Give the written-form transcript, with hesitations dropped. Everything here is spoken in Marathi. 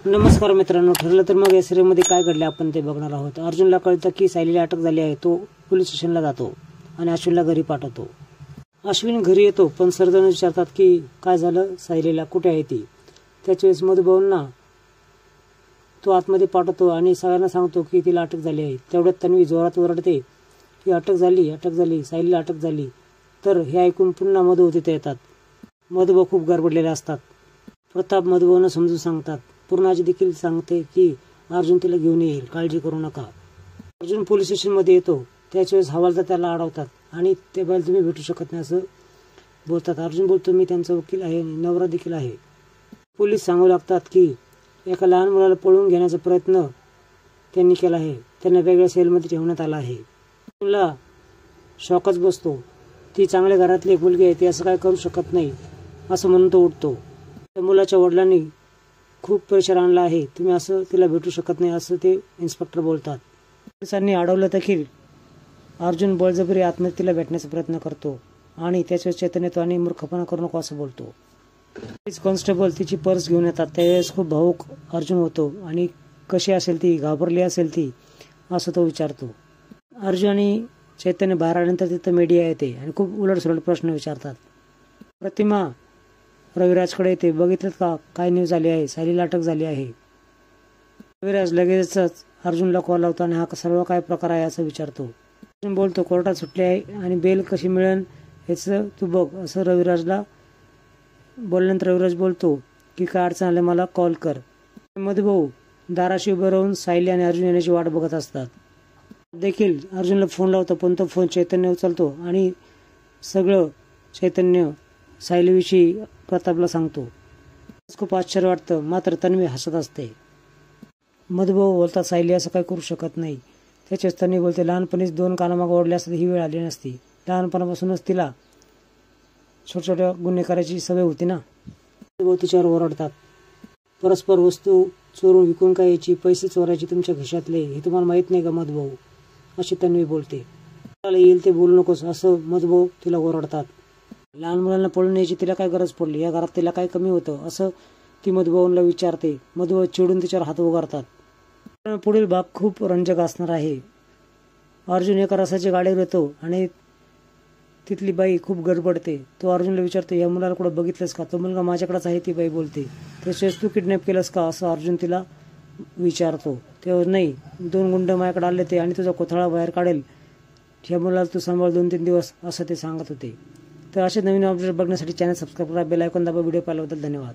नमस्कार मित्रांनो, ठरलं तर मग या सिरीजमध्ये काय घडले आपण ते बघणार आहोत। अर्जुनला कळतं की सायलीला अटक झाली आहे। तो पोलीस स्टेशनला जातो आणि अश्विनला घरी पाठवतो। अश्विन घरी येतो पण सर्वजण विचारतात की काय झालं, सायलीला कुठे आहे ती। त्याच वेळेस मधुभाऊंना तो आतमध्ये पाठवतो आणि सगळ्यांना सांगतो की तिला अटक झाली आहे। तेवढ्यात तन्वी जोरात ओरडते की अटक झाली, सायलीला अटक झाली। तर हे ऐकून पुन्हा मधुभाऊ तिथे येतात। मधुभाऊ खूप गडबडलेले असतात। प्रताप मधुभाऊंना समजून सांगतात। पूर्णाजी देखील सांगते की अर्जुन तिला घेऊन येईल, काळजी करू नका। अर्जुन पोलीस स्टेशनमध्ये येतो। त्याच वेळेस हवालदार त्याला अडवतात आणि ते बैल तुम्ही भेटू शकत नाही असं बोलतात। अर्जुन बोलतो मी त्यांचा वकील आहे, नवरा देखील आहे। पोलीस सांगू लागतात की एका लहान मुलाला पळवून घेण्याचा प्रयत्न त्यांनी केला आहे। त्यांना वेगळ्या सेलमध्ये ठेवण्यात आला आहे। अर्जुनला शॉकच बसतो। ती चांगल्या घरातली एक मुलगी आहे, ती असं काय करू शकत नाही असं म्हणून तो उठतो। त्या मुलाच्या वडिलांनी खूप प्रेशर आणला आहे, तुम्ही असं तिला भेटू शकत नाही असं ते इन्स्पेक्टर बोलतात। पोलिसांनी अडवलं देखील अर्जुन बळजबरी आतमध्ये तिला भेटण्याचा प्रयत्न करतो आणि त्याच्यावर चैतन्य येतो आणि मूर्खपणा करू नको असं बोलतो। कॉन्स्टेबल तिची पर्स घेऊन येतात। त्यावेळेस खूप भावूक अर्जुन होतो आणि कशी असेल ती, घाबरली असेल ती असं तो विचारतो। अर्जुन आणि चैतन्य बाहेर आल्यानंतर तिथं मीडिया येते आणि खूप उलटसुलट प्रश्न विचारतात। प्रतिमा रविराजकडे येते, बघितलं का काय न्यूज आली आहे, सायलीला अटक झाली आहे। रविराज लगेचच अर्जुनला कॉल लावतो आणि हा सर्व काय प्रकार आहे असं विचारतो। अर्जुन बोलतो कोर्टात सुटले आहे आणि बेल कशी मिळेल याचं तू बघ असं रविराजला बोलल्यानंतर रविराज बोलतो की काय अडचण आली मला कॉल कर। मधुभाऊ दाराशी उभं राहून सायली आणि अर्जुन येण्याची वाट बघत असतात। देखील अर्जुनला फोन लावतो पण तो फोन चैतन्य उचलतो आणि सगळं चैतन्य सायलीविषयी प्रतापला सांगतो। खूप आश्चर्य वाटतं, मात्र तन्वी हसत असते। मधुभाऊ बोलतात सायली असं काय करू शकत नाही। त्याच्याच तन्वी बोलते लहानपणीच 2 कानामाग ओढले असते ही वेळ आली नसती। लहानपणापासूनच तिला छोट्या छोट्या गुन्हे करायची सवय होती ना। मधुभाऊ तिच्यावर ओरडतात, परस्पर वस्तू चोरून विकून काय यायची, पैसे चोरायचे तुमच्या खिशातले, हे तुम्हाला माहित नाही का मधुभाऊ, अशी तन्वी बोलते। मला येईल ते बोलू नकोस असं मधुभाऊ तिला ओरडतात। लहान मुलांना पळून यायची तिला काय गरज पडली, या घरात तिला काय कमी होतं असं ती मधुभाऊंना विचारते। मधुभाऊ चिडून तिच्यावर हात उगारतात। पुढील भाग खूप रंजक असणार आहे। अर्जुन एका रसाच्या गाडीवर येतो आणि तिथली बाई खूप गडबडते। तो अर्जुनला विचारतो या मुलाला कुठं बघितलंस का, तो मुलगा माझ्याकडेच आहे, ती बाई बोलते। त्याच्यावेळेस तू किडनॅप केलंस का असं अर्जुन तिला विचारतो। तेव्हा नाही, 2 गुंड माझ्याकडे आले ते आणि तुझा कोथळा बाहेर काढेल, ह्या मुलाला तू सांभाळ 2-3 दिवस असं ते सांगत होते। तर असे नवीन अपडेट बघण्यासाठी चॅनल सबस्क्राईब करा, बेल आयकॉन दाबा। व्हिडिओ पाहिल्याबद्दल धन्यवाद।